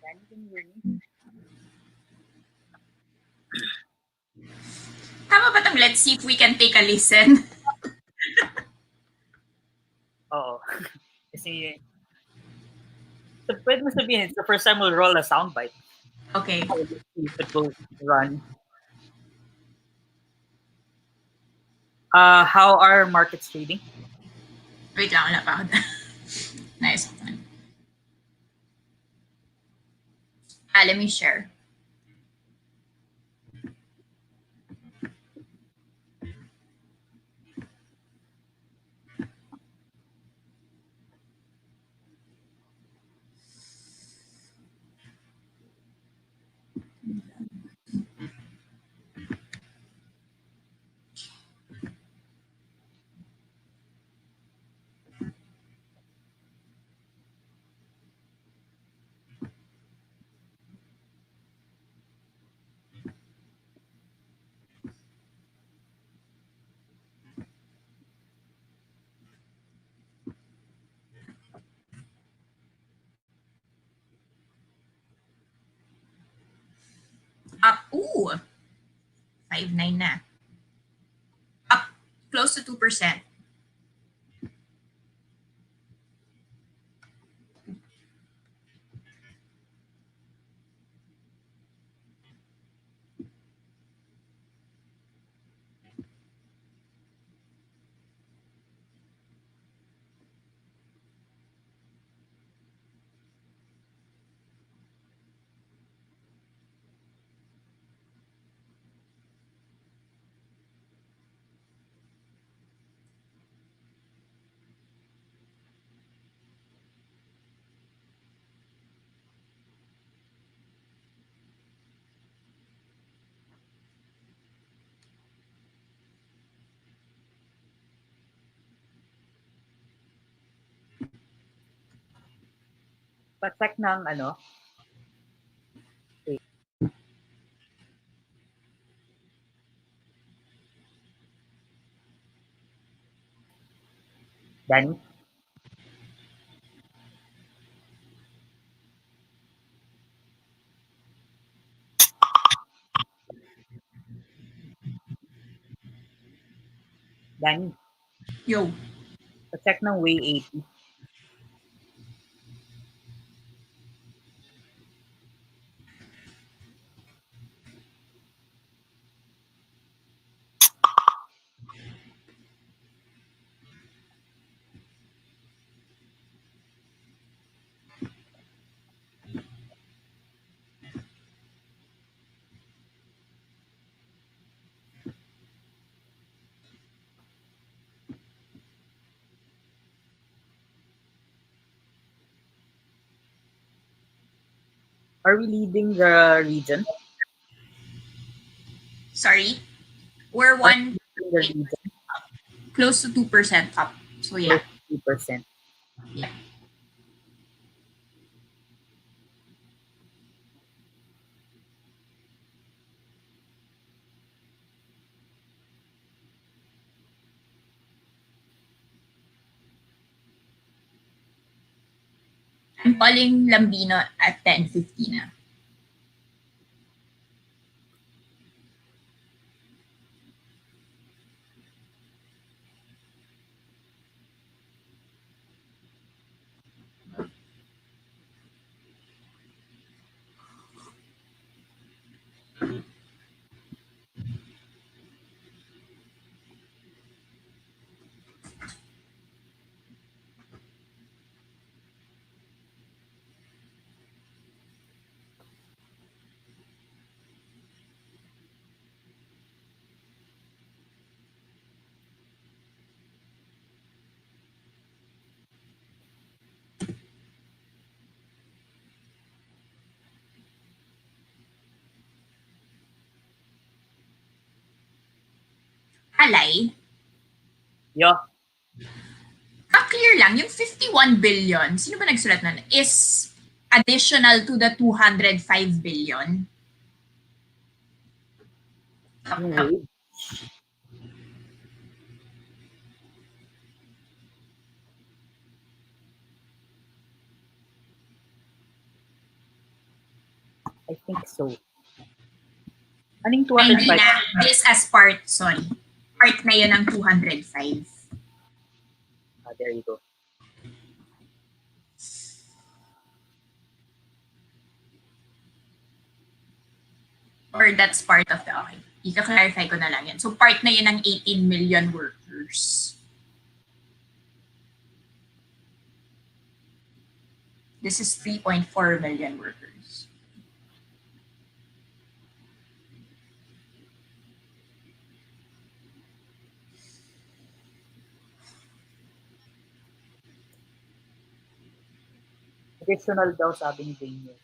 Danny, can you hear me? Tama ba tong let's see if we can take a listen? Oo. Kasi, pwede mo sabihin, it's the first time we'll roll a soundbite. Okay. So let's see if it will run. How are markets trading? Wait lang, wala pa ako. Nice one. Let me share. Up, 5.9 na. Up close to 2%. Pa-check ng ano? Okay. Danny? Danny? Yo. Pa-check ng way 80. Are we leading the region? Sorry. We're Are we leading the region? close to 2% up. So yeah. 2%. Yeah. I'm calling Lambino at 10:50 na. Alay, Yeah. clear lang, yung 51 billion, sino ba nagsulat nun? Is additional to the 205 billion? Wait. I think so. Anong Ay, hindi 205? na. This as part, sorry. Part na yun ng 205. There you go. Or that's part of the, okay. Ika-clarify ko na lang yan. So part na yun ng 18 million workers. This is 3.4 million workers. Additional daw sabi ni Daniel.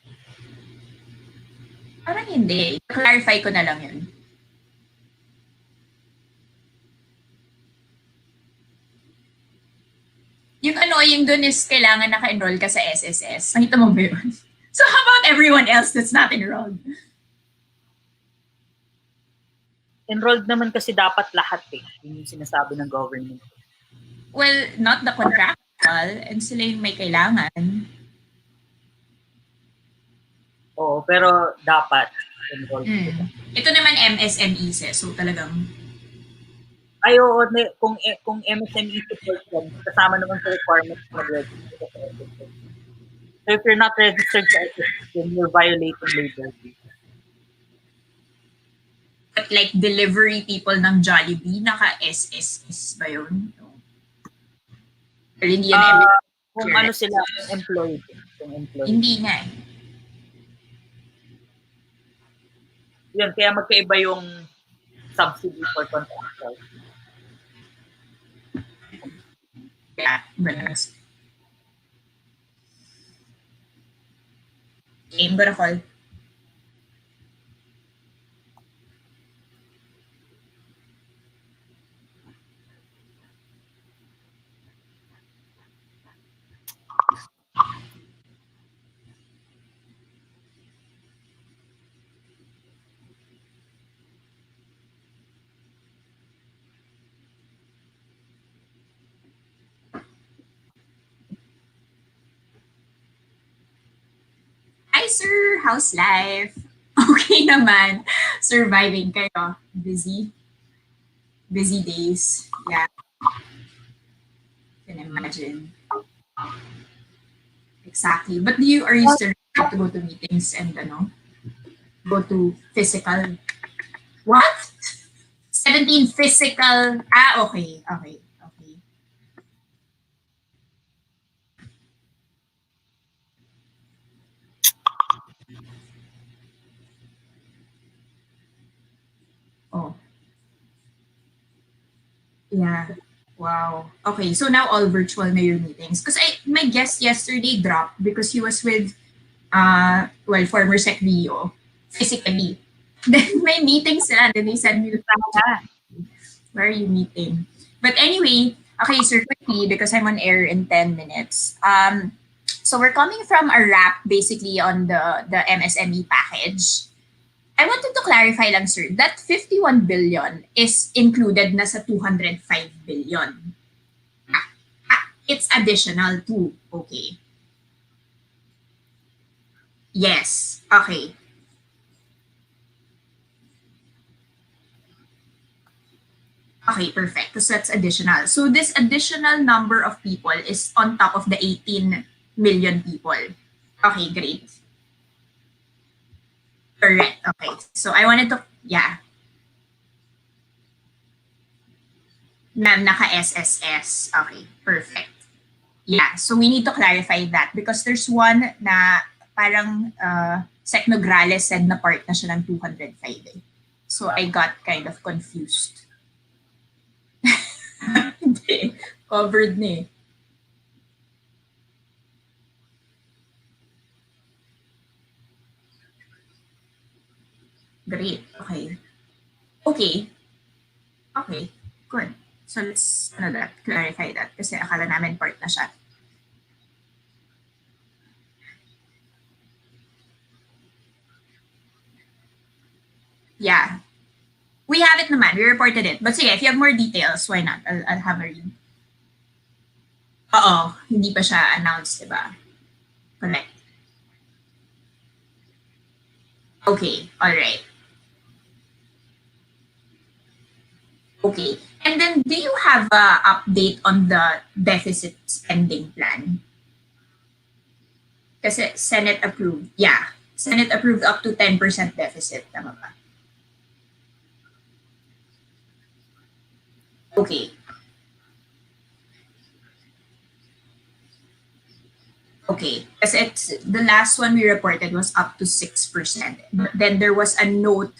Parang hindi. Clarify ko na lang yun. Yung annoying dun is kailangan naka-enroll ka sa SSS. Nakita mo ba yun? So how about everyone else that's not enrolled? Enrolled naman kasi dapat lahat eh. Yun yung sinasabi ng government. Well, not the contractual. And sila yung may kailangan. Oo, pero dapat enrolled. Ito naman MSMEs eh. So talagang Ay, oo, kung MSME support yan, kasama naman sa requirements mag-register sa SSS. So if you're not registered sa SSS, then you're violating labor law. but like delivery people ng Jollibee, naka-SSS ba yun? Pero hindi yan Kung ano sila, employed. Hindi nga eh. Yun, kaya magkaiba yung subsidy for contractual. Yeah, balance. Okay, I'm gonna call. Hi sir, how's life? Okay naman. Surviving kayo. Busy. Busy days. Yeah. Can imagine. Exactly. But are you still ready to go to meetings and go to physical? What? 17 physical. Okay. Oh. Yeah. Wow. Okay, so now all virtual na your meetings. Because my guest yesterday dropped because he was with former Sec BO physically. Then may meetings sila. Then they sent me to where are you meeting? But anyway, okay, sir, quickly, because I'm on air in 10 minutes. So we're coming from a wrap basically on the MSME package. I wanted to clarify lang, sir, that 51 billion is included na sa 205 billion. It's additional too. Okay. Yes. Okay. Okay, perfect. So that's additional. So this additional number of people is on top of the 18 million people. Okay, great. Correct. Okay. So I wanted to, yeah. Naka-SSS. Okay, perfect. Yeah, so we need to clarify that because there's one na parang Sec Nograles said na part na siya ng 205 eh. So I got kind of confused. Hindi. Covered na eh. Great. Okay. Okay. Good. So let's clarify that kasi akala namin part na siya. Yeah. We have it naman. We reported it. But sige, if you have more details, why not? I'll have a read. Oo. Hindi pa siya announced, diba? Correct. Okay, all right. Okay. And then do you have a update on the deficit spending plan? Kasi Senate approved. Yeah. Senate approved up to 10% deficit. Tama ba? Okay. Okay. Because it's the last one we reported was up to 6%. But then there was a note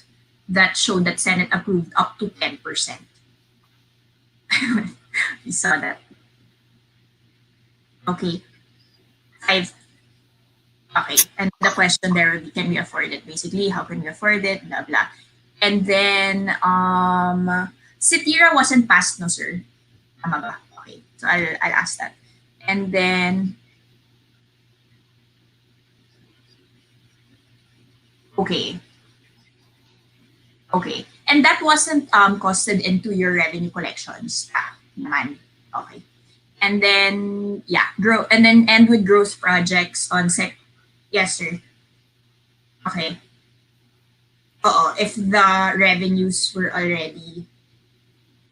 that showed that Senate approved up to 10%. We saw that. Okay. Five. Okay. And the question there would be, can we afford it? Basically, how can we afford it? Blah blah. And then Sitira wasn't passed, no sir. Tama ba? Okay. So I'll ask that. And then okay. Okay. And that wasn't costed into your revenue collections. Ah, naman. Okay. And then yeah, grow and then end with growth projects on sec. Yes, sir. Okay. Oo, if the revenues were already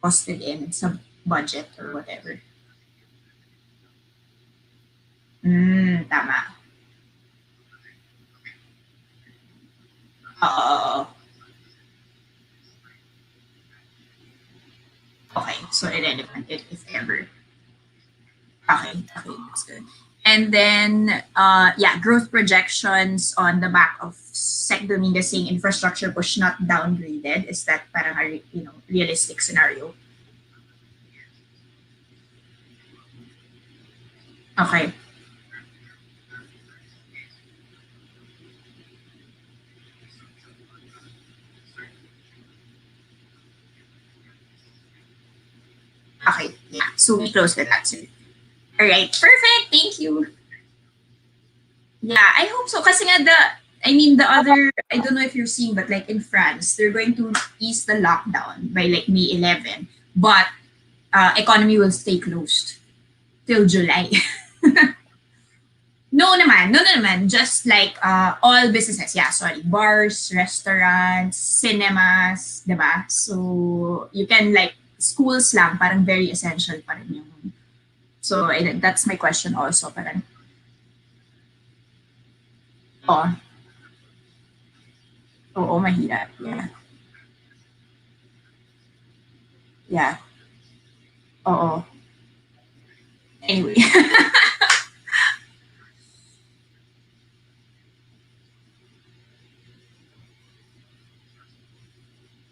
costed in sa budget or whatever. Tama. Oo. Okay. So irrelevant if ever. Okay, okay, that's good. And then, yeah, growth projections on the back of Sec Dominguez saying infrastructure push not downgraded. Is that parang a realistic scenario? Okay, okay, yeah. So we close with that, sir. All right, perfect. Thank you. Yeah, I hope so. Kasi nga I mean, the other, I don't know if you're seeing, but like in France, they're going to ease the lockdown by like May 11, but economy will stay closed till July. No naman. Just like all businesses. Yeah, sorry. Bars, restaurants, cinemas, diba? So, you can like, schools lang, parang very essential pa rin yung. So, that's my question also. Parang, oh, oo, mahirap. Yeah. Yeah. Oo. Anyway.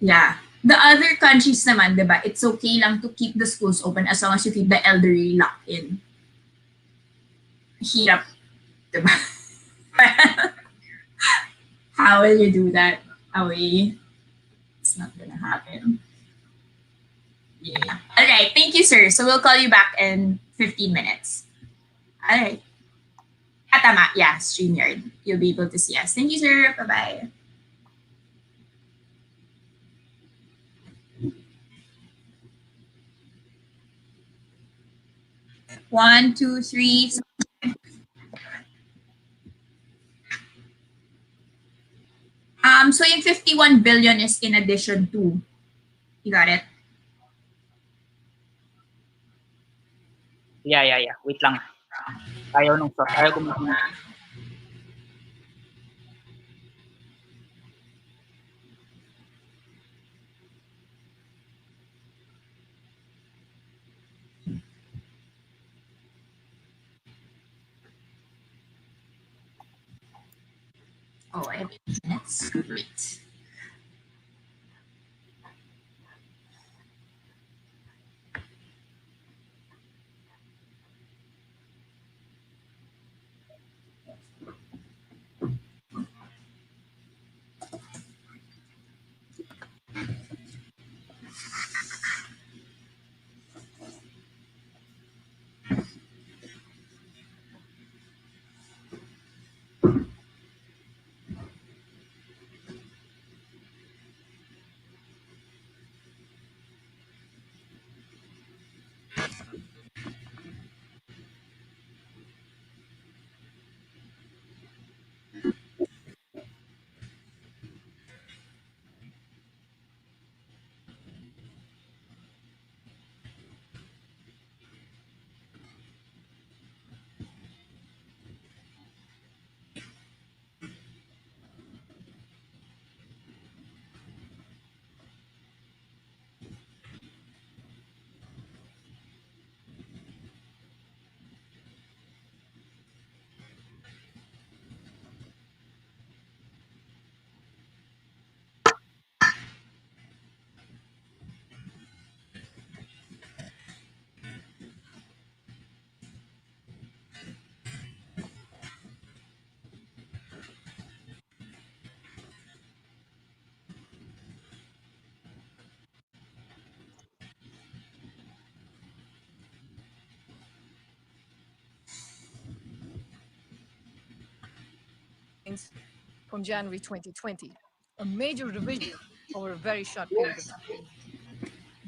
Yeah. The other countries naman, diba, it's okay lang to keep the schools open as long as you keep the elderly locked in. Hirap, diba? How will you do that away? It's not gonna happen. Yeah. All right. Thank you, sir. So we'll call you back in 15 minutes. All right. Tama. Yeah, StreamYard. You'll be able to see us. Thank you, sir. Bye-bye. One, two, three. So yung 51 billion is in addition to. You got it? Yeah. Wait lang. Ayaw nung sauce. Ayaw gumagana. Oh, I have 8 minutes. Great. from January 2020, a major revision over a very short period of time.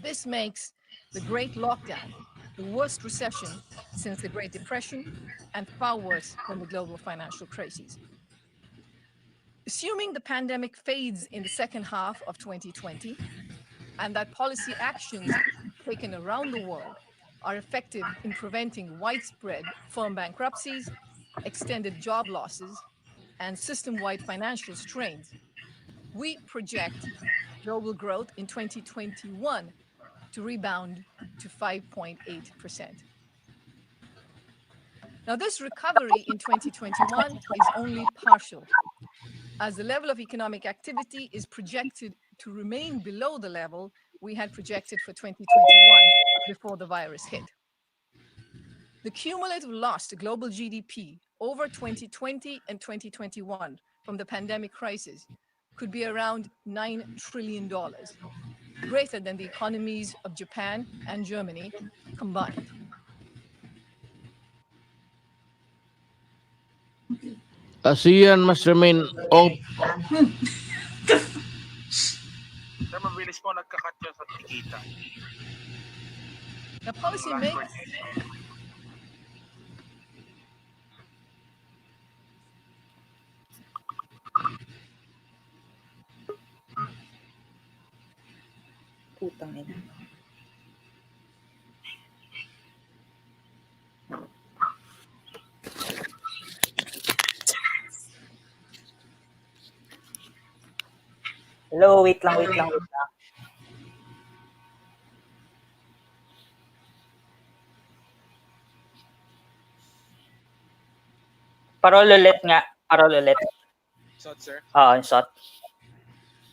This makes the Great Lockdown the worst recession since the Great Depression and far worse than the global financial crisis. Assuming the pandemic fades in the second half of 2020 and that policy actions taken around the world are effective in preventing widespread firm bankruptcies, extended job losses, and system-wide financial strains, we project global growth in 2021 to rebound to 5.8%. Now, this recovery in 2021 is only partial, as the level of economic activity is projected to remain below the level we had projected for 2021 before the virus hit. The cumulative loss to global GDP over 2020 and 2021 from the pandemic crisis could be around $9 trillion, greater than the economies of Japan and Germany combined. ASEAN must remain open. Sir, mabilis po nagkakat yun sa tikita. Now, policymakers Putang ina. Hello, wait lang. Parol ulit nga. Sir? In short.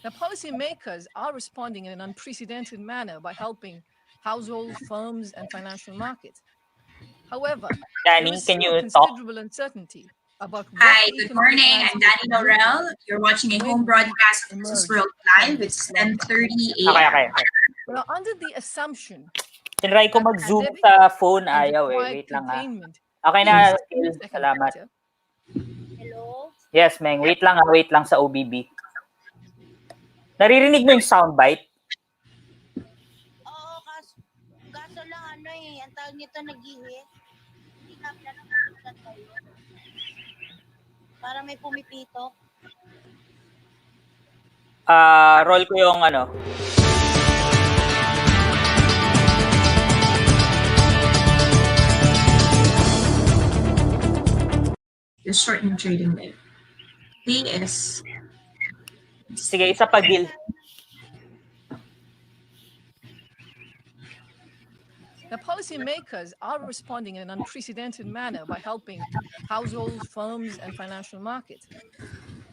Now, policymakers are responding in an unprecedented manner by helping households, firms, and financial markets. However, Danny, there is can still you considerable uncertainty about what Hi, the good economic morning. I'm landscape Danny will look Norell. like You're watching a when home we broadcast of emerge Businessworld from Live. this It's lockdown. 10:30 Okay. a.m. Now, under the assumption Tinry ko that the mag-zoom pandemic sa phone, and ayaw eh. required Wait lang ha. containment Okay peaks na, in Phil. the second Salamat. quarter, Hello? Yes, Meng. Wait lang sa OBB. Naririnig mo yung soundbite? Oo, kaso lang ang tawag nito nag-ihit. Hindi namin alam kung kayo. Para may pumipito. Roll ko yung The shortened trading day. PS. Sige, isa pa, Gil. Now, policymakers are responding in an unprecedented manner by helping households, firms, and financial markets.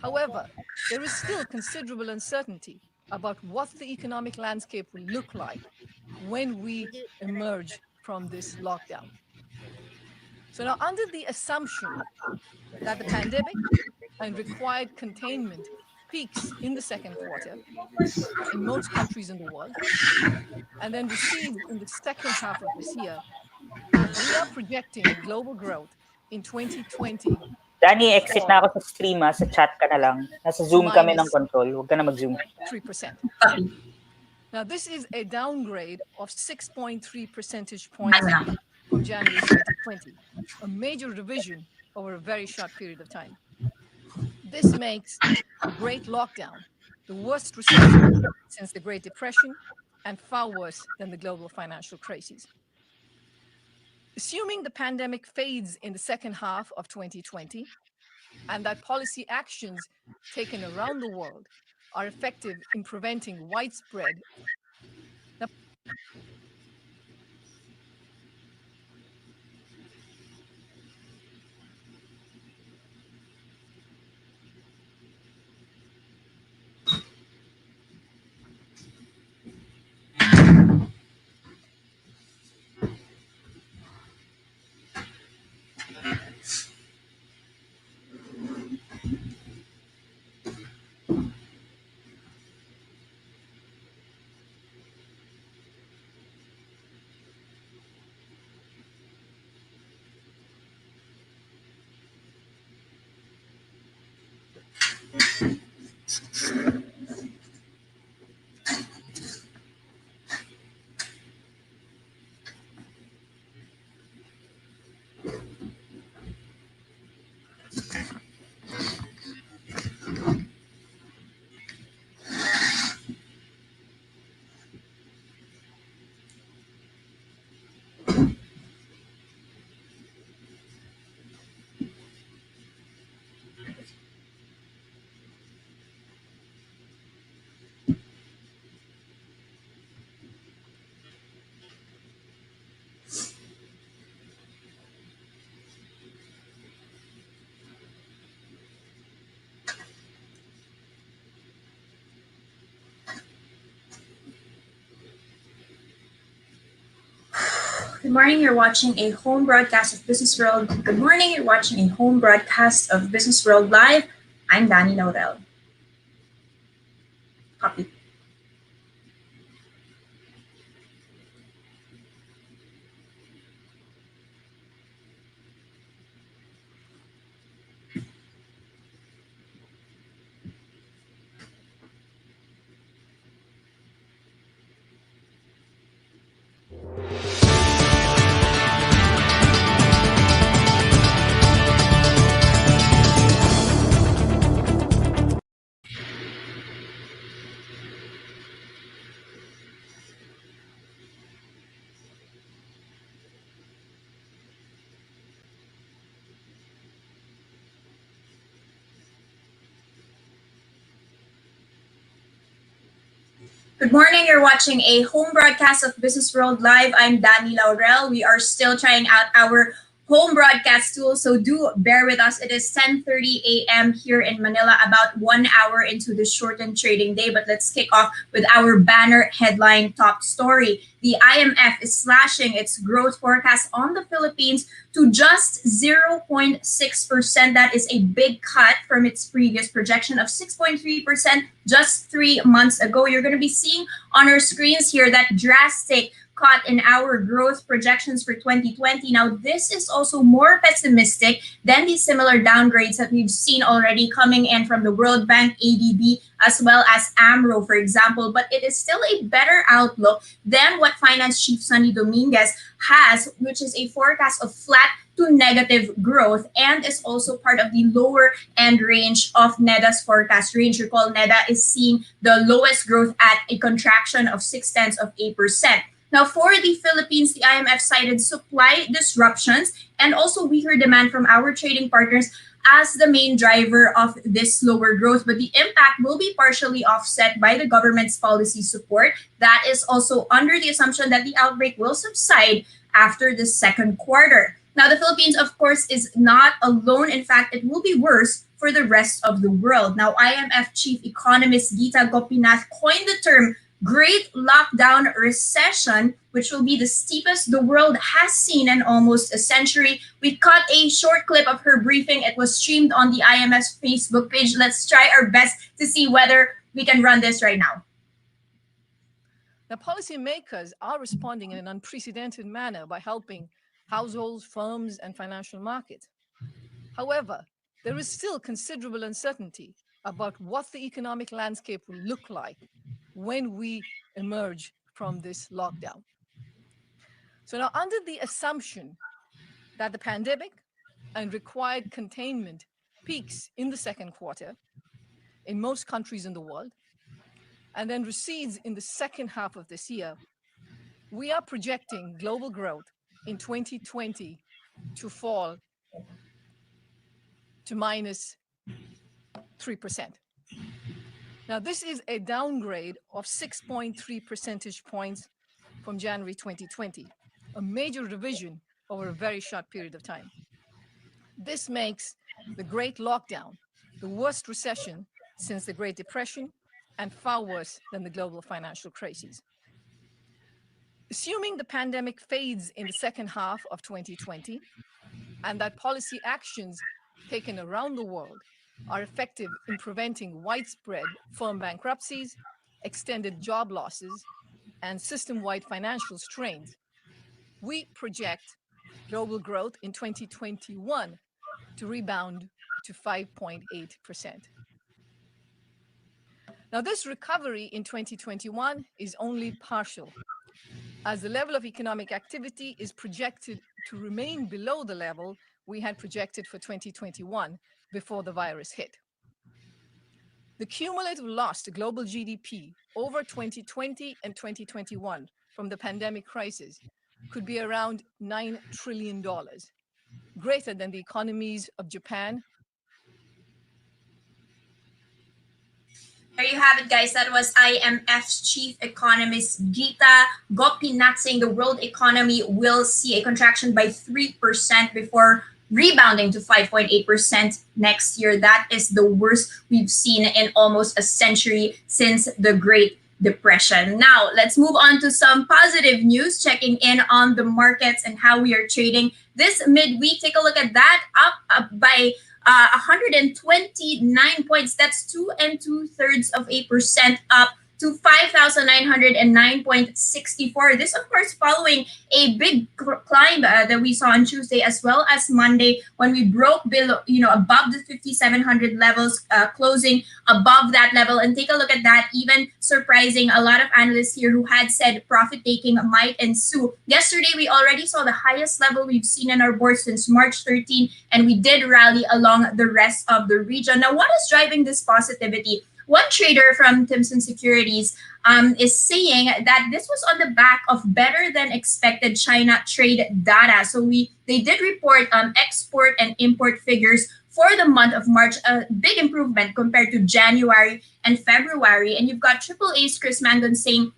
However, there is still considerable uncertainty about what the economic landscape will look like when we emerge from this lockdown. So now, under the assumption that the pandemic and required containment peaks in the second quarter in most countries in the world, and then recedes in the second half of this year, we are projecting global growth in 2020 Danny, exit na ako sa stream ha. Sa chat ka na lang. Nasa Zoom kami ng control. Huwag ka na mag-zoom. 3%. Now, this is a downgrade of 6.3 percentage points from January 2020, a major revision over a very short period of time. This makes the Great Lockdown the worst recession since the Great Depression and far worse than the global financial crisis. Assuming the pandemic fades in the second half of 2020 and that policy actions taken around the world are effective in preventing widespread Good morning, you're watching a home broadcast of Business World. Good morning, you're watching a home broadcast of Business World Live. I'm Danny Laurel. Copy. Good morning. You're watching a home broadcast of Business World Live. I'm Danny Laurel. We are still trying out our home broadcast tool, so do bear with us. It is 10:30 a.m. here in Manila, about 1 hour into the shortened trading day. But let's kick off with our banner headline top story. The IMF is slashing its growth forecast on the Philippines to just 0.6%. That is a big cut from its previous projection of 6.3% just 3 months ago. You're going to be seeing on our screens here that drastic cut in our growth projections for 2020. Now, this is also more pessimistic than the similar downgrades that we've seen already coming in from the World Bank, ADB, as well as AMRO, for example. But it is still a better outlook than what Finance Chief Sonny Dominguez has, which is a forecast of flat to negative growth, and is also part of the lower end range of NEDA's forecast range. Recall, NEDA is seeing the lowest growth at a contraction of 0.6%. Now, for the Philippines, the IMF cited supply disruptions and also weaker demand from our trading partners as the main driver of this slower growth. But the impact will be partially offset by the government's policy support. That is also under the assumption that the outbreak will subside after the second quarter. Now, the Philippines, of course, is not alone. In fact, it will be worse for the rest of the world. Now, IMF chief economist Gita Gopinath coined the term Great Lockdown Recession, which will be the steepest the world has seen in almost a century. We cut a short clip of her briefing. It was streamed on the IMF's Facebook page. Let's try our best to see whether we can run this right now. Now, policymakers are responding in an unprecedented manner by helping households, firms, and financial markets. However, there is still considerable uncertainty about what the economic landscape will look like when we emerge from this lockdown. So now, under the assumption that the pandemic and required containment peaks in the second quarter in most countries in the world, and then recedes in the second half of this year, we are projecting global growth in 2020 to fall to minus 3%. Now, this is a downgrade of 6.3 percentage points from January 2020, a major revision over a very short period of time. This makes the Great Lockdown the worst recession since the Great Depression and far worse than the global financial crisis. Assuming the pandemic fades in the second half of 2020 and that policy actions taken around the world are effective in preventing widespread firm bankruptcies, extended job losses, and system-wide financial strains, we project global growth in 2021 to rebound to 5.8%. Now, this recovery in 2021 is only partial, as the level of economic activity is projected to remain below the level we had projected for 2021 before the virus hit. The cumulative loss to global GDP over 2020 and 2021 from the pandemic crisis could be around $9 trillion, greater than the economies of Japan. There you have it, guys. That was IMF's chief economist Gita Gopinath saying the world economy will see a contraction by 3% before rebounding to 5.8% next year. That is the worst we've seen in almost a century since the Great Depression. Now, let's move on to some positive news, checking in on the markets and how we are trading this midweek. Take a look at that, up by 129 points. That's 2 2/3% up to 5,909.64. This, of course, following a big climb that we saw on Tuesday as well as Monday when we broke below, above the 5,700 levels, closing above that level. And take a look at that, even surprising a lot of analysts here who had said profit taking might ensue. Yesterday, we already saw the highest level we've seen in our board since March 13, and we did rally along the rest of the region. Now, what is driving this positivity? One trader from Timson Securities is saying that this was on the back of better than expected China trade data. So they did report export and import figures for the month of March, a big improvement compared to January and February. And you've got AAA's Chris Mangon saying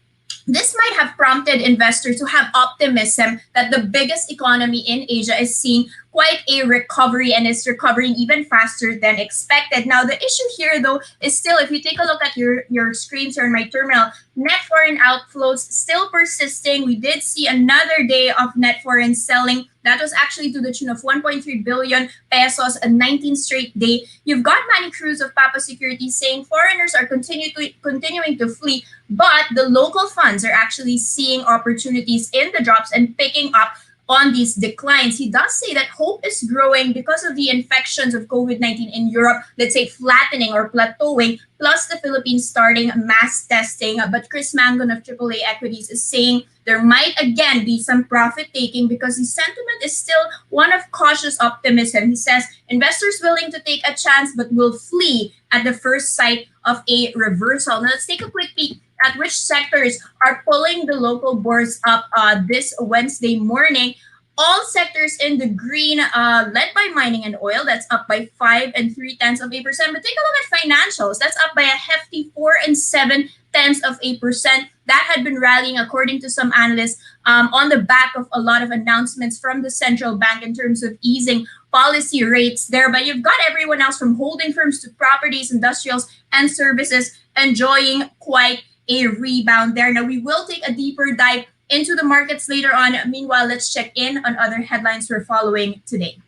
this might have prompted investors to have optimism that the biggest economy in Asia is seeing quite a recovery and is recovering even faster than expected. Now, the issue here, though, is still, if you take a look at your screens here in my terminal, net foreign outflows still persisting. We did see another day of net foreign selling. That was actually to the tune of 1.3 billion pesos, a 19th straight day. You've got Manny Cruz of Papa Securities saying foreigners are continuing to flee, but the local funds are actually seeing opportunities in the drops and picking up on these declines. He does say that hope is growing because of the infections of COVID-19 in Europe, let's say flattening or plateauing, plus the Philippines starting mass testing. But Chris Mangon of AAA Equities is saying there might again be some profit taking because the sentiment is still one of cautious optimism. He says investors willing to take a chance but will flee at the first sight of a reversal. Now let's take a quick peek at which sectors are pulling the local boards up this Wednesday morning. All sectors in the green, led by mining and oil. That's up by 5 3/10%. But take a look at financials. That's up by a hefty 4 7/10%. That had been rallying, according to some analysts, on the back of a lot of announcements from the central bank in terms of easing policy rates there. But you've got everyone else from holding firms to properties, industrials, and services enjoying quite a rebound there. Now, we will take a deeper dive into the markets later on. Meanwhile, let's check in on other headlines we're following today.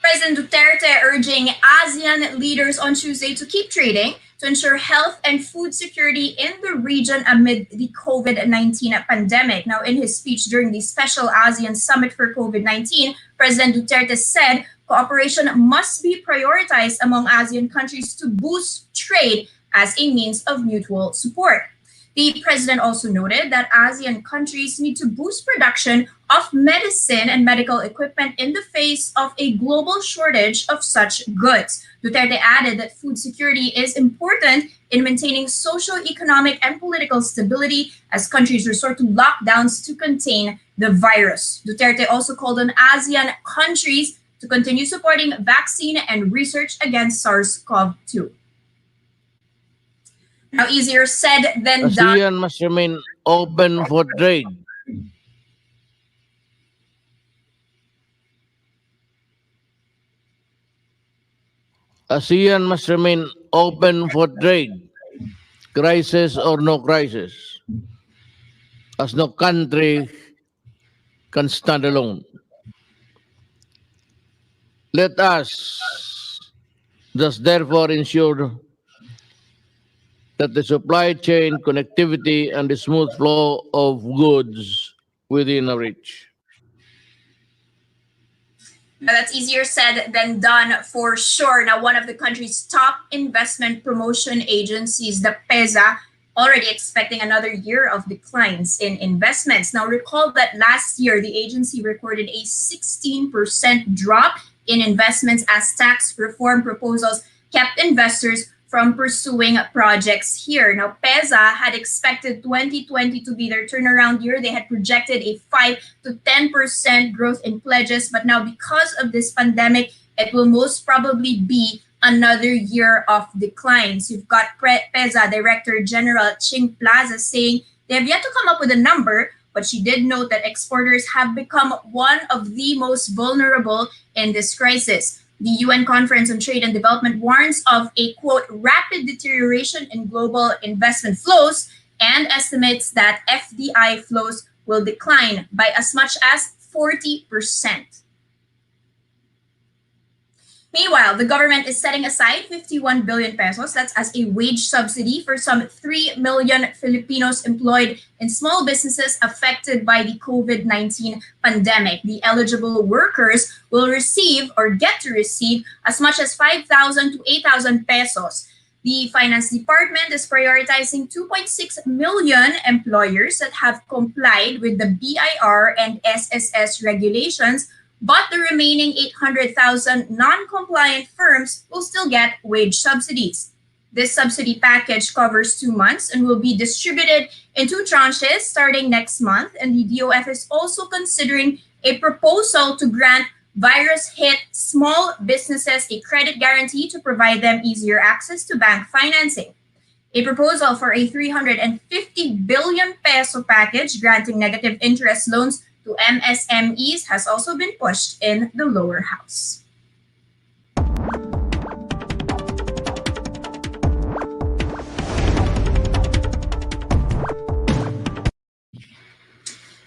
President Duterte urging ASEAN leaders on Tuesday to keep trading to ensure health and food security in the region amid the COVID-19 pandemic. Now, in his speech during the special ASEAN summit for COVID-19, President Duterte said cooperation must be prioritized among ASEAN countries to boost trade as a means of mutual support. The president also noted that ASEAN countries need to boost production of medicine and medical equipment in the face of a global shortage of such goods. Duterte added that food security is important in maintaining social, economic, and political stability as countries resort to lockdowns to contain the virus. Duterte also called on ASEAN countries to continue supporting vaccine and research against SARS-CoV-2. Now, easier said than done. ASEAN must remain open for trade. ASEAN must remain open for trade, crisis or no crisis, as no country can stand alone. Let us thus therefore ensure that the supply chain connectivity and the smooth flow of goods within our reach. That's easier said than done for sure. Now, one of the country's top investment promotion agencies, the PESA, already expecting another year of declines in investments. Now, recall that last year, the agency recorded a 16% drop in investments as tax reform proposals kept investors from pursuing projects here. Now, PESA had expected 2020 to be their turnaround year. They had projected a 5 to 10% growth in pledges, but now because of this pandemic, it will most probably be another year of declines. You've got PESA Director General Ching Plaza saying they have yet to come up with a number, but she did note that exporters have become one of the most vulnerable in this crisis. The UN Conference on Trade and Development warns of a, quote, rapid deterioration in global investment flows and estimates that FDI flows will decline by as much as 40%. Meanwhile, the government is setting aside 51 billion pesos, that's as a wage subsidy for some 3 million Filipinos employed in small businesses affected by the COVID-19 pandemic. The eligible workers will receive or get to receive as much as 5,000 to 8,000 pesos. The Finance Department is prioritizing 2.6 million employers that have complied with the BIR and SSS regulations, but the remaining 800,000 non-compliant firms will still get wage subsidies. This subsidy package covers 2 months and will be distributed in 2 tranches starting next month. And the DOF is also considering a proposal to grant virus-hit small businesses a credit guarantee to provide them easier access to bank financing. A proposal for a 350 billion peso package granting negative interest loans to MSMEs has also been pushed in the lower house.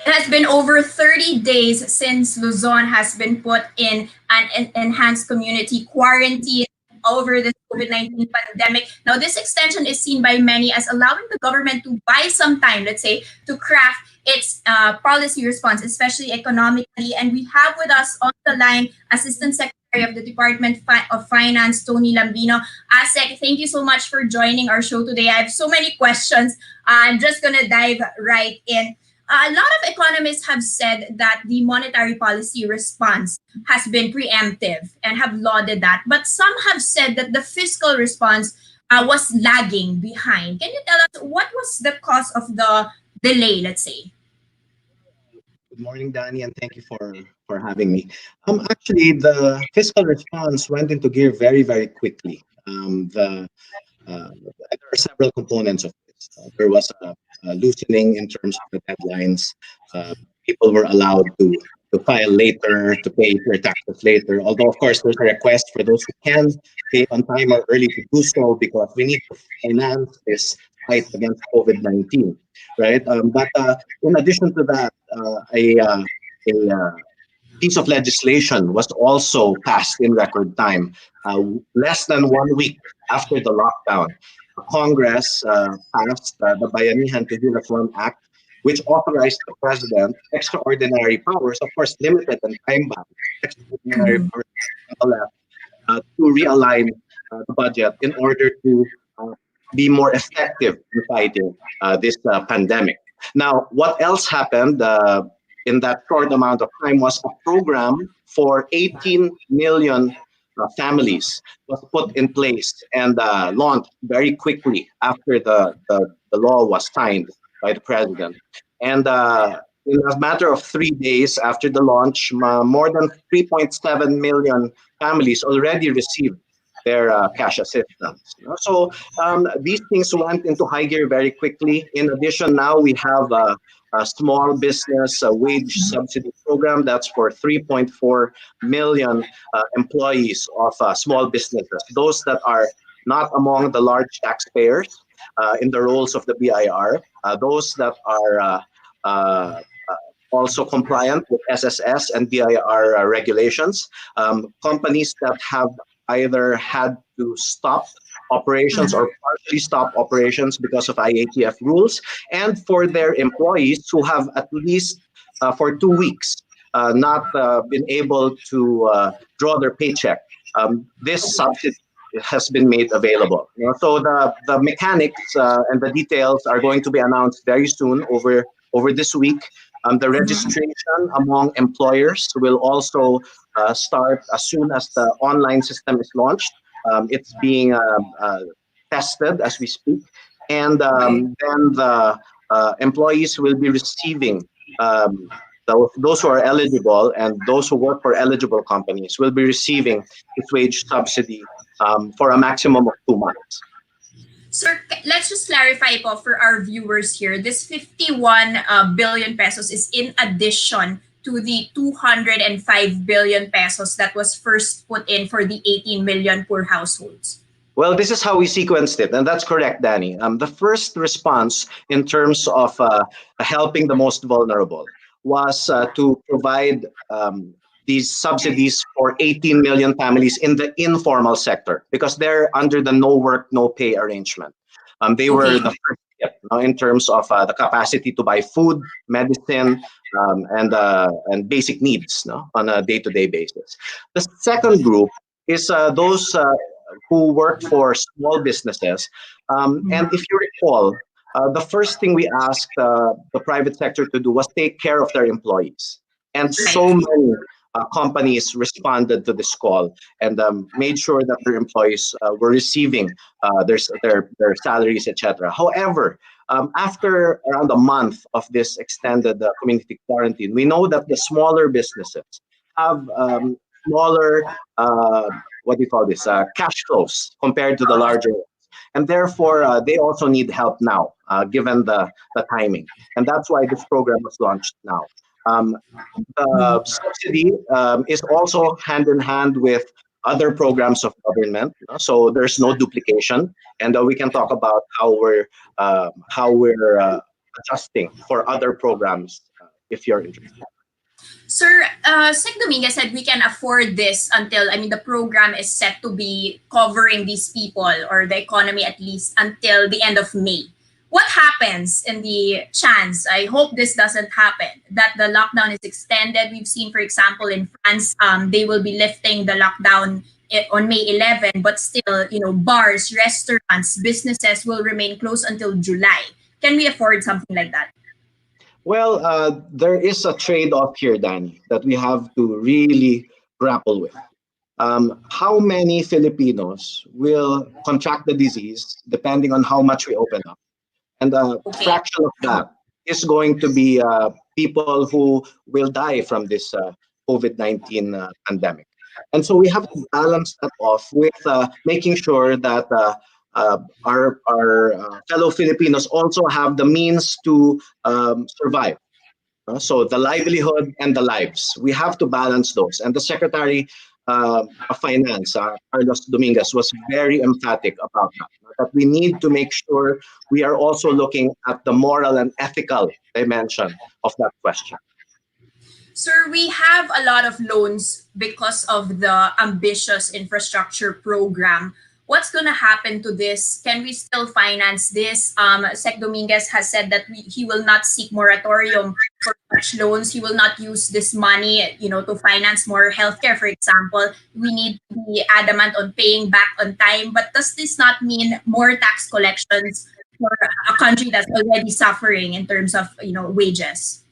It has been over 30 days since Luzon has been put in an enhanced community quarantine over the COVID-19 pandemic. Now, this extension is seen by many as allowing the government to buy some time, let's say, to craft its policy response, especially economically. And we have with us on the line Assistant Secretary of the Department of Finance, Tony Lambino. ASEC, thank you so much for joining our show today. I have so many questions. I'm just going to dive right in. A lot of economists have said that the monetary policy response has been preemptive and have lauded that. But some have said that the fiscal response was lagging behind. Can you tell us what was the cause of the delay, let's say? Good morning, Danny, and thank you for having me. Actually, the fiscal response went into gear very, very quickly. There are several components of this. There was a loosening in terms of the deadlines. People were allowed to file later, to pay their taxes later. Although, of course, there's a request for those who can pay on time or early to do so because we need to finance this fight against COVID-19, right? But in addition to that, a piece of legislation was also passed in record time, less than 1 week after the lockdown. Congress passed the Bayanihan to Reform Act, which authorized the president extraordinary powers, of course limited and time-bound, extraordinary powers to realign the budget in order to be more effective in fighting this pandemic. Now, what else happened in that short amount of time was a program for 18 million families was put in place and launched very quickly after the law was signed by the president. And in a matter of 3 days after the launch, more than 3.7 million families already received their cash assistance. So these things went into high gear very quickly. In addition, now we have a small business wage subsidy program that's for 3.4 million employees of small businesses, those that are not among the large taxpayers in the roles of the BIR, those that are also compliant with SSS and BIR regulations, companies that have either had to stop operations or partially stop operations because of IATF rules, and for their employees who have at least for 2 weeks not been able to draw their paycheck, this subsidy has been made available. So the mechanics and the details are going to be announced very soon over this week. The registration among employers will also start as soon as the online system is launched. It's being tested as we speak, and then the employees will be receiving those who are eligible, and those who work for eligible companies will be receiving this wage subsidy for a maximum of 2 months. Sir, let's just clarify po for our viewers here. This 51 billion pesos is in addition to the 205 billion pesos that was first put in for the 18 million poor households. Well, this is how we sequenced it, and that's correct, Danny. The first response in terms of helping the most vulnerable was to provide these subsidies for 18 million families in the informal sector because they're under the no work, no pay arrangement. They were the first step in terms of the capacity to buy food, medicine, and basic needs on a day-to-day basis. The second group is those who work for small businesses. And if you recall, the first thing we asked the private sector to do was take care of their employees. And so many companies responded to this call and made sure that their employees were receiving their salaries, etc. However, after around a month of this extended community quarantine, we know that the smaller businesses have smaller, what do you call this, cash flows compared to the larger ones. And therefore, they also need help now, given the timing. And that's why this program was launched now. The subsidy is also hand in hand with other programs of government, so there's no duplication, and we can talk about how we're adjusting for other programs if you're interested. Sir, Sec Dominguez said we can afford this until, the program is set to be covering these people or the economy at least until the end of May. What happens in the chance, I hope this doesn't happen, that the lockdown is extended? We've seen, for example, in France, they will be lifting the lockdown on May 11, but still, bars, restaurants, businesses will remain closed until July. Can we afford something like that? Well, there is a trade-off here, Danny, that we have to really grapple with. How many Filipinos will contract the disease depending on how much we open up? And a fraction of that is going to be people who will die from this COVID-19 pandemic. And so we have to balance that off with making sure that our fellow Filipinos also have the means to survive. So the livelihood and the lives, we have to balance those. And the Secretary of Finance, Carlos Dominguez, was very emphatic about that we need to make sure we are also looking at the moral and ethical dimension of that question. Sir, we have a lot of loans because of the ambitious infrastructure program. What's going to happen to this? Can we still finance this? Sec Dominguez has said that he will not seek moratorium for such loans. He will not use this money, to finance more healthcare, for example. We need to be adamant on paying back on time. But does this not mean more tax collections for a country that's already suffering in terms of, wages?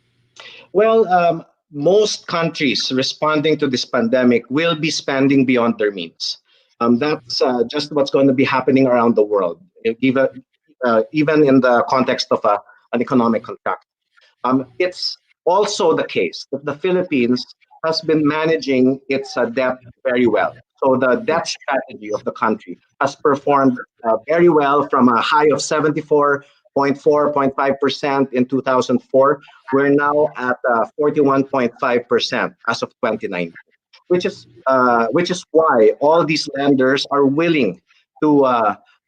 Well, most countries responding to this pandemic will be spending beyond their means. That's just what's going to be happening around the world, even in the context of an economic contraction. It's also the case that the Philippines has been managing its debt very well. So the debt strategy of the country has performed very well from a high of 74.4.5% in 2004. We're now at 41.5% as of 2019. Which is why all these lenders are willing to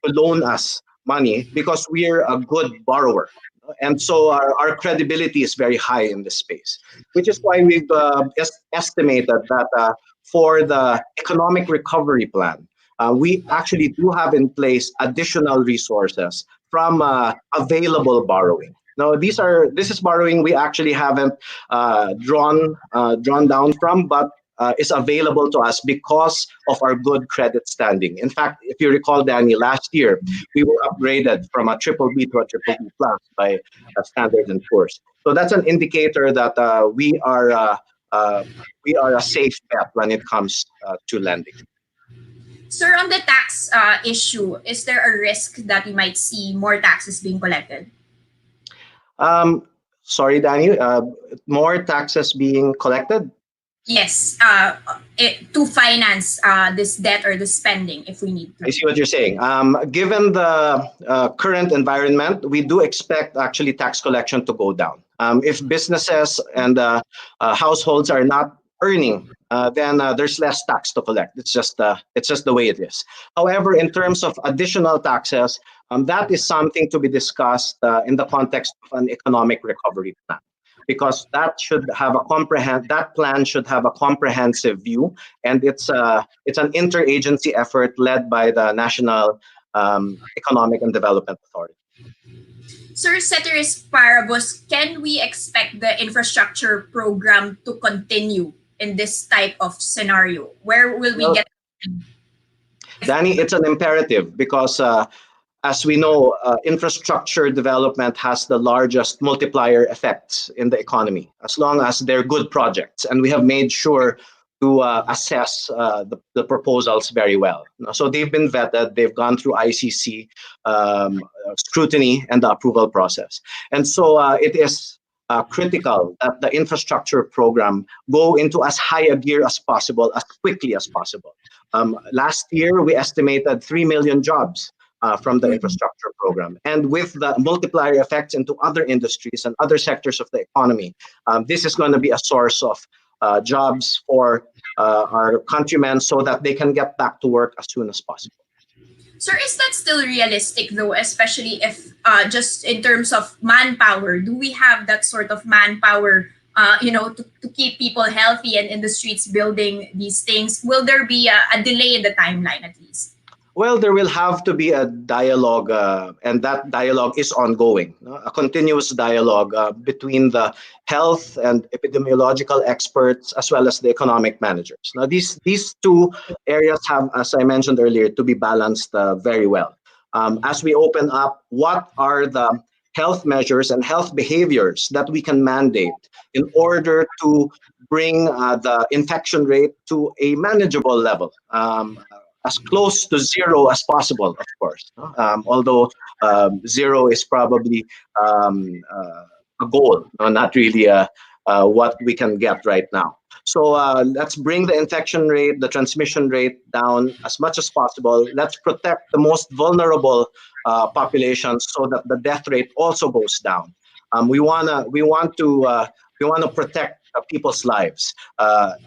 loan us money because we're a good borrower, and so our credibility is very high in this space. Which is why we've estimated that for the economic recovery plan, we actually do have in place additional resources from available borrowing. No, this is borrowing we actually haven't drawn down from, but is available to us because of our good credit standing. In fact, if you recall, Danny, last year we were upgraded from a triple B to a triple B plus by Standard and Poor's. So that's an indicator that uh, we are a safe bet when it comes to lending. Sir, on the tax issue, is there a risk that we might see more taxes being collected? Sorry, Danny, more taxes being collected? Yes, to finance this debt or the spending if we need I to. see what you're saying. Given the current environment, we do expect actually tax collection to go down. If businesses and households are not earning, then there's less tax to collect. It's just the way it is. However, in terms of additional taxes, that is something to be discussed in the context of an economic recovery plan, because that plan should have a comprehensive view, and it's an interagency effort led by the National Economic and Development Authority. Sir, ceteris paribus, can we expect the infrastructure program to continue in this type of scenario? Where will we Well, get? Danny, it's an imperative because as we know, infrastructure development has the largest multiplier effects in the economy, as long as they're good projects. And we have made sure to assess the proposals very well. So they've been vetted, they've gone through ICC scrutiny and the approval process. And so it is critical that the infrastructure program go into as high a gear as possible, as quickly as possible. Last year, we estimated 3 million jobs from the infrastructure program. And with the multiplier effects into other industries and other sectors of the economy, this is going to be a source of jobs for our countrymen so that they can get back to work as soon as possible. Sir, is that still realistic though, especially if just in terms of manpower, do we have that sort of manpower, to keep people healthy and in the streets building these things? Will there be a delay in the timeline at least? Well, there will have to be a dialogue, and that dialogue is ongoing, a continuous dialogue between the health and epidemiological experts as well as the economic managers. Now, these two areas have, as I mentioned earlier, to be balanced very well. As we open up, what are the health measures and health behaviors that we can mandate in order to bring the infection rate to a manageable level? As close to zero as possible, of course. Although zero is probably a goal, not really what we can get right now. So let's bring the infection rate, the transmission rate down as much as possible. Let's protect the most vulnerable populations so that the death rate also goes down. We want to protect people's lives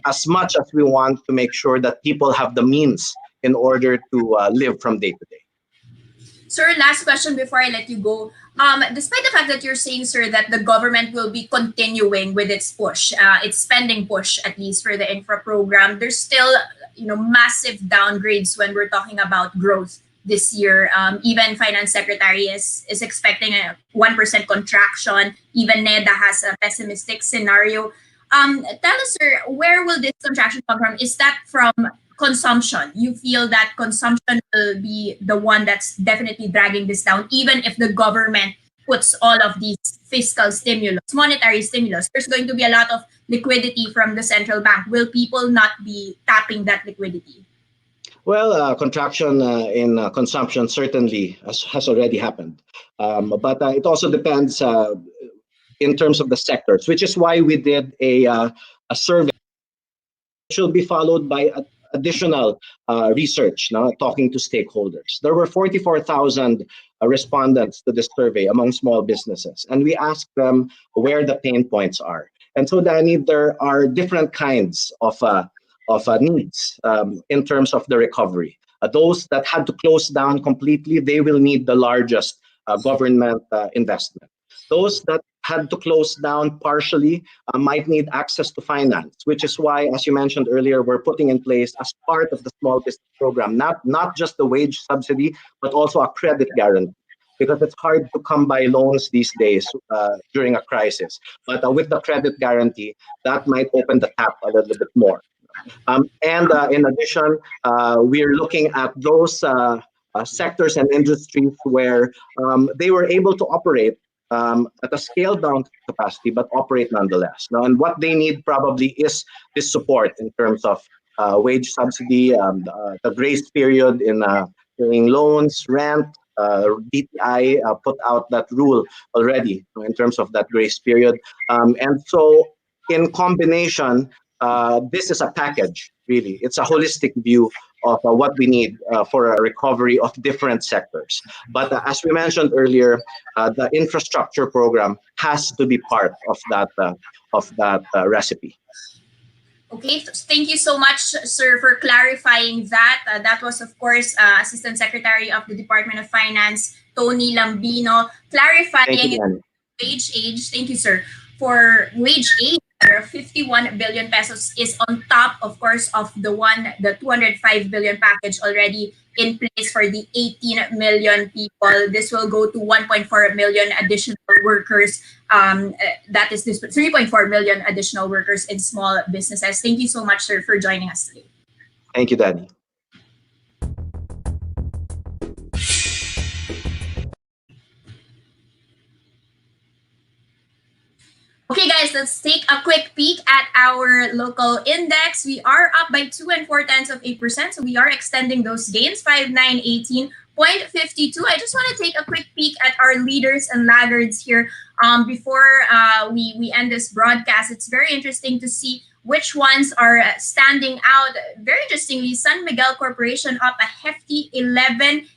as much as we want to make sure that people have the means in order to live from day to day. Sir, last question before I let you go. Despite the fact that you're saying, sir, that the government will be continuing with its push, its spending push, at least for the infra program, there's still, massive downgrades when we're talking about growth this year. Even Finance Secretary is expecting a 1% contraction. Even NEDA has a pessimistic scenario. Tell us, sir, where will this contraction come from? Is that from consumption? You feel that consumption will be the one that's definitely dragging this down, even if the government puts all of these fiscal stimulus, monetary stimulus? There's going to be a lot of liquidity from the central bank. Will people not be tapping that liquidity? Well, contraction in consumption certainly has already happened. But it also depends in terms of the sectors, which is why we did a survey, which will be followed by additional research, talking to stakeholders. There were 44,000 respondents to this survey among small businesses, and we asked them where the pain points are. And so, Danny, there are different kinds of needs in terms of the recovery. Those that had to close down completely, they will need the largest government investment. Those that had to close down partially might need access to finance, which is why, as you mentioned earlier, we're putting in place as part of the small business program, not just the wage subsidy, but also a credit guarantee. because it's hard to come by loans these days during a crisis. But with the credit guarantee, that might open the tap a little bit more. And in addition, we're looking at those sectors and industries where they were able to operate at a scaled down capacity, but operate nonetheless. Now, and what they need probably is this support in terms of wage subsidy, the grace period in paying loans, rent. DTI put out that rule already in terms of that grace period. And so, in combination, this is a package, really. It's a holistic view of what we need for a recovery of different sectors. But as we mentioned earlier, the infrastructure program has to be part of that recipe. Okay, thank you so much, sir, for clarifying that. That was, of course, Assistant Secretary of the Department of Finance, Tony Lambino, clarifying wage age. Thank you, sir, for wage aid. 51 billion pesos is on top, of course, of the 205 billion package already in place for the 18 million people. This will go to 1.4 million additional workers. That is this 3.4 million additional workers in small businesses. Thank you so much, sir, for joining us today. Thank you, Daddy. Okay, guys, let's take a quick peek at our local index. We are up by 2 4/10%. So we are extending those gains, 5918.52. I just want to take a quick peek at our leaders and laggards here before we end this broadcast. It's very interesting to see which ones are standing out. Very interestingly, San Miguel Corporation up a hefty 11%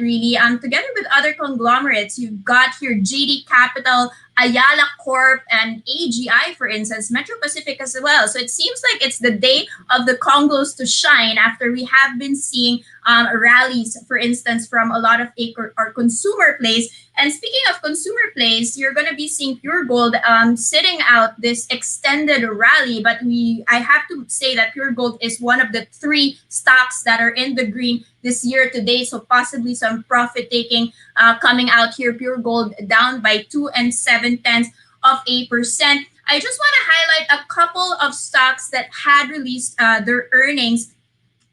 really. Together with other conglomerates, you've got here JD Capital, Ayala Corp, and AGI, for instance, Metro Pacific as well. So it seems like it's the day of the Congos to shine after we have been seeing rallies, for instance, from a lot of our consumer plays. And speaking of consumer plays, you're going to be seeing Pure Gold sitting out this extended rally. But I have to say that Pure Gold is one of the 3 stocks that are in the green this year today. So possibly some profit taking coming out here. Pure Gold down by 2 7/10%. I just want to highlight a couple of stocks that had released their earnings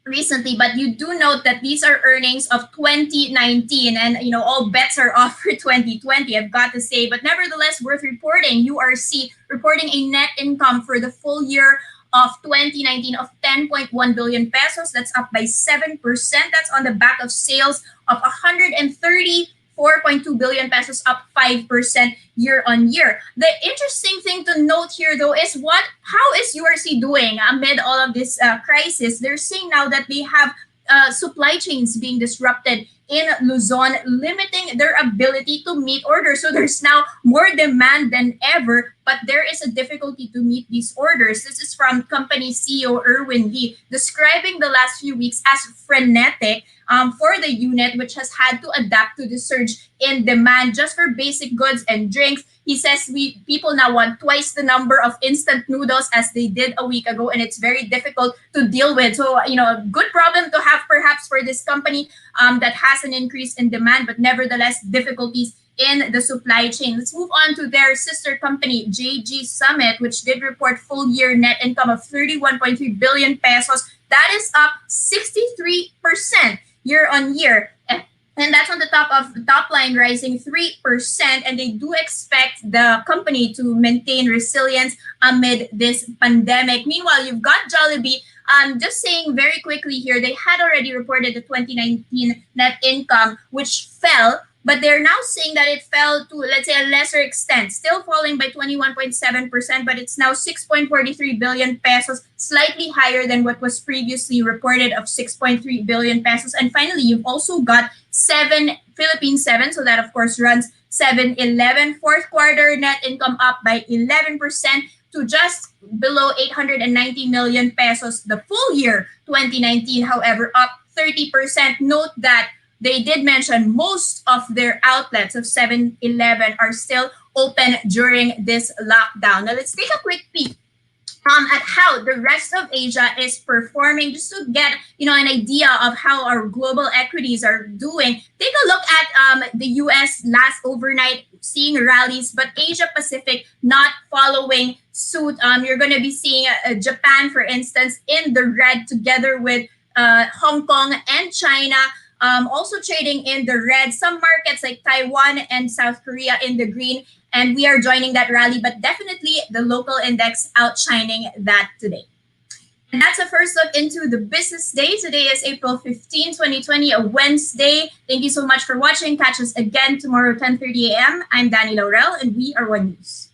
recently, but you do note that these are earnings of 2019, and all bets are off for 2020, I've got to say. But nevertheless, worth reporting, URC reporting a net income for the full year of 2019 of 10.1 billion pesos. That's up by 7%. That's on the back of sales of 134.2 billion pesos, up 5% year on year. The interesting thing to note here, though, is how is URC doing amid all of this crisis? They're saying now that they have supply chains being disrupted in Luzon, limiting their ability to meet orders. So there's now more demand than ever, but there is a difficulty to meet these orders. This is from company CEO Erwin Lee, describing the last few weeks as frenetic for the unit, which has had to adapt to the surge in demand just for basic goods and drinks. He says people now want twice the number of instant noodles as they did a week ago, and it's very difficult to deal with. So, a good problem to have perhaps for this company that has an increase in demand, but nevertheless difficulties in the supply chain. Let's move on to their sister company, JG Summit, which did report full year net income of 31.3 billion pesos. That is up 63% year on year. And that's on the top of the top line rising 3%. And they do expect the company to maintain resilience amid this pandemic. Meanwhile, you've got Jollibee. Just saying very quickly here, they had already reported the 2019 net income, which fell. But they're now saying that it fell to, let's say, a lesser extent, still falling by 21.7%, but it's now 6.43 billion pesos, slightly higher than what was previously reported of 6.3 billion pesos. And finally, you've also got Philippine 7, so that, of course, runs 7-Eleven. Fourth quarter net income up by 11% to just below 890 million pesos. The full year 2019, however, up 30%. Note that they did mention most of their outlets of 7-Eleven are still open during this lockdown. Now, let's take a quick peek at how the rest of Asia is performing, just to get an idea of how our global equities are doing. Take a look at the U.S. last overnight, seeing rallies, but Asia Pacific not following suit. You're going to be seeing Japan, for instance, in the red, together with Hong Kong and China. Also trading in the red. Some markets like Taiwan and South Korea in the green, and we are joining that rally, but definitely the local index outshining that today. And that's a first look into the business day. Today is April 15, 2020, a Wednesday. Thank you so much for watching. Catch us again tomorrow, 10:30 a.m. I'm Danny Laurel, and we are One News.